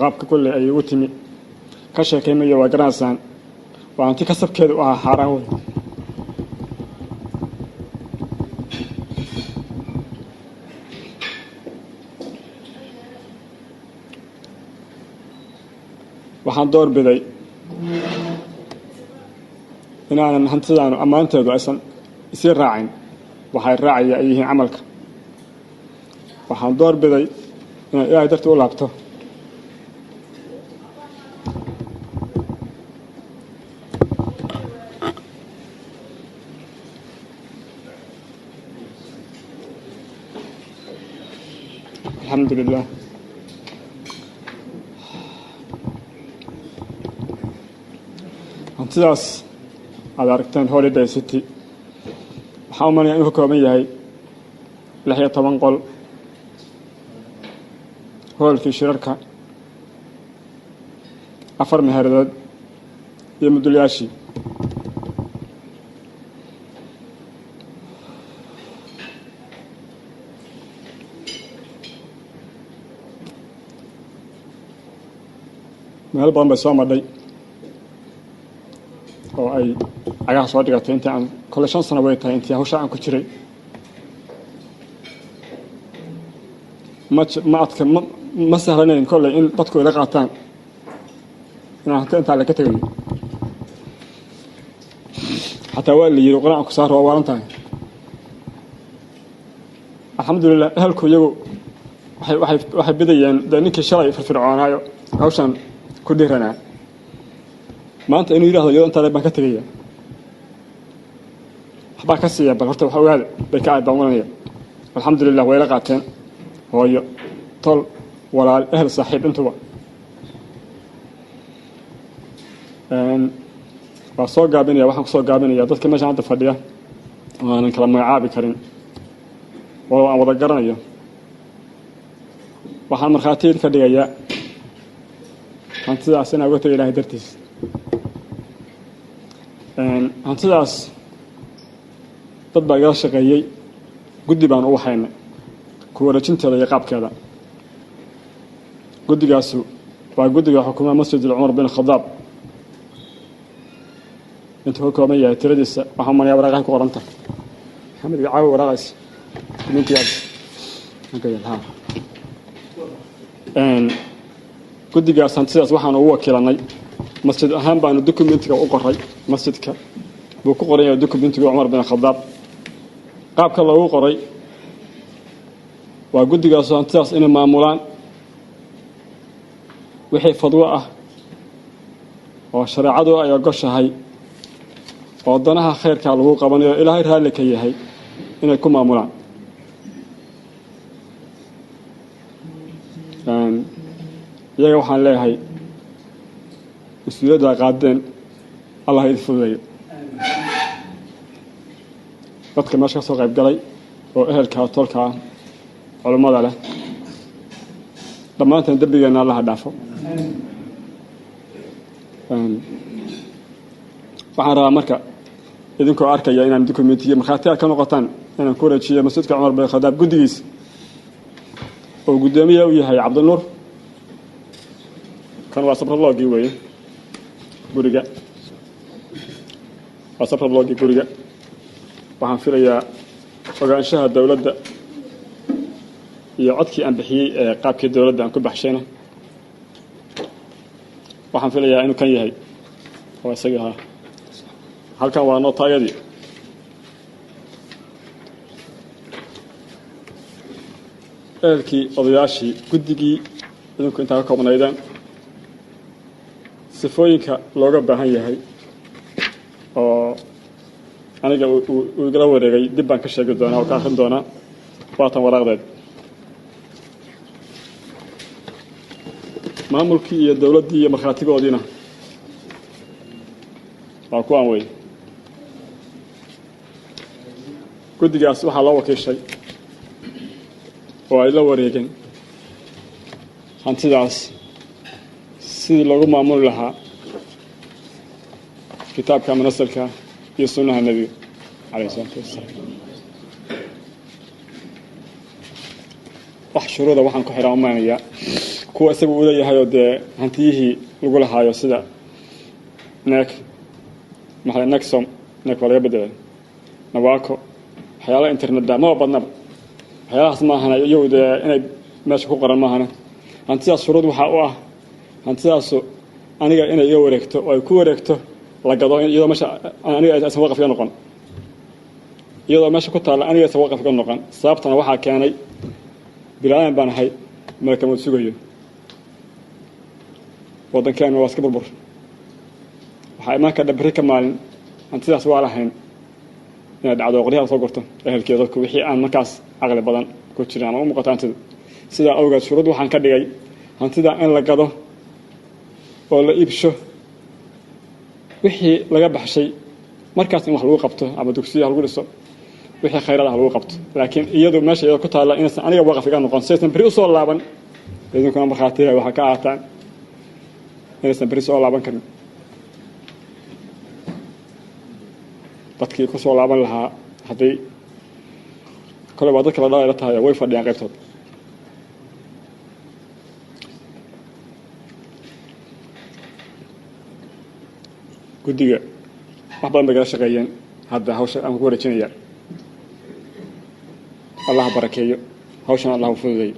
qaabka kulli ay ugu timi ka sheekaynayo waa garanaysan waa anti kasabkeedu ah xaraan weyn waxaan door biday inaanan hantidaanu ammaanteedu aysan isii raacin waxay raacaya ay yihiin camalka waxaan door biday inaan ilaahay dartii u laabto alxamdulilah hantidaas aad aragteen holiday city waxaa u malaya inuu ka kooban yahay 16 qol hoolkii shirarka 4 meheradood iyo mudulyaashii meel badan bay soo madhay oo ay agaha soo dhigatay intii aan kole 5 sano way tahay intii hawsha aan ku jiray ma sahlanayn kolley in dadku ila qaataan inaan hata intaa laga tagayo xataa waa la yiri quraan ku saar waa waalan tahay alxamdulilah ahalku iyagu waxay bidayeen ninkii shalay firfircoonaayo hawshan ku dhiranaa maanta inuu yiraahdo iyadoo intaa baan ka tagaya waxbaa ka siiya bal horta wax ogaada bay ka aadanwanaya alxamdulilah way la qaateen hooyo tol walaal ehl saaxiib intuba waa soo gaabinaya waxaan ku soo gaabinaya dadka meesha hadda fadhiya aanan kala magacaabi karin walow aan wada garanayo waxaan markhaatiyeed ka dhigayaa hantidaas inaa uga tagay ilaahay dartiis hantidaas dad baa igala shaqeeyey guddi baan u waxaynay ku wareejinteeda iyo qaabkeeda guddigaasu waa guddiga xukuumadda masjid Umar bin Khadaab intuu ka kooban yahay tiradiisa waxaan maraya waraaqaha ku qoranta maxamed caawi waraaqaas ninkiyaas guddigaas hantidaas waxaan ugu wakiilanay masjid ahaan baanu documentiga u qoray masjidka buu ku qoran yahay documentiga Umar bin Khadaab qaabka lagu qoray waa guddigaas hantidaas inay maamulaan wixii fadwo ah oo shariicadu ay ogoshahay oo danaha khayrka lagu qabanayo ilaahay raali ka yahay inay ku maamulaan iyaga waxaan leeyahay مسؤولية قادين الله يدفعه dadka meesha soo qayb galay oo ehelka tolka culimada leh dhamaanteen dambigeena Allah dhaafo waxaan rabaa marka idinkoo arkaya inaan dokumentiyo markhaatiyaal ka noqotaan inaan ku wareejiyo masjidka Umar bin Khadaab guddigiis oo gudoomiye u yahay Cabdinuur kan waa sabroloogi weeye guriga waa sabroloogi guriga waxaan filayaa ogaanshaha dawladda iyo codkii aan bixiyay ee qaabkii dawladda aan ku baxshayna waxaan filayaa inuu kan yahay oo isaga halkan waa nootayadii eelkii odayaashii guddigii idinku intaa ka koobnaydeen sifooyinka looga baahan yahay oo aniga uu igala wareegay dib baan ka sheegi doonaa oo ka akhrin doonaa waatan waraaqdeed maamulkii iyo dawladdii iyo markhaatigoodiina waa kuwaan wey guddigaas waxaa loo wakiishay oo ay la wareegeen hantidaas sidii loogu maamuli lahaa kitaabka manasalka iyo sunnaha nebiga calayhi salaatu wasalaam wax shuruuda waxaan ku xiraan maanayaa kuwa isagu uu leeyahayoo dee hantiyihii lagu lahaayo sida nexom waa laga bedelay nawaco waxyaalaha internetda maba badnaba waxyaalahaas maahana iyagu dee inay meesha ku qoran maahana hantidaas shuruud waxaa u ah hantidaasu aniga inay iga wareegto oo ay ku wareegto la gado iyadoo meesha aniga aysan waqaf iga noqon iyadoo meesha ku taalla aniga aysan waqaf iga noqon sababtana waxaa keenay bilaadan baan ahay malakamood sugayo waddankeena waa iska burbur waxaa imaan kardha berri ka maalin hantidaas waa lahayn inay dhacdo qoryaha soo gorto ehelkeeda dadku wixii aan markaas caqli badan ku jirin ama u muuqato hantida sidaa awgeed shuruud waxaan ka dhigay hantida in la gado oo la iibsho wixii laga baxshay markaas in wax lagu qabto ama dugsiya lagu dhiso wixii khayraad lagu qabto laakiin iyadu meesha iyada ku taalla inaysan aniga waqaf iga noqon saysan beri u soo laaban idinkuna markhaatiga waxaa ka aataan inaysan beri soo laaban karin dadkii ku soo laaban lahaa hadday kole waa dadka la dhalay la tahay way fadhiyaan qaybtood guddiga wax badan bay kala shaqeeyeen hadda hawsha aan ku wareejinayaa allah barakeeyo hawshan allah u fududeeyo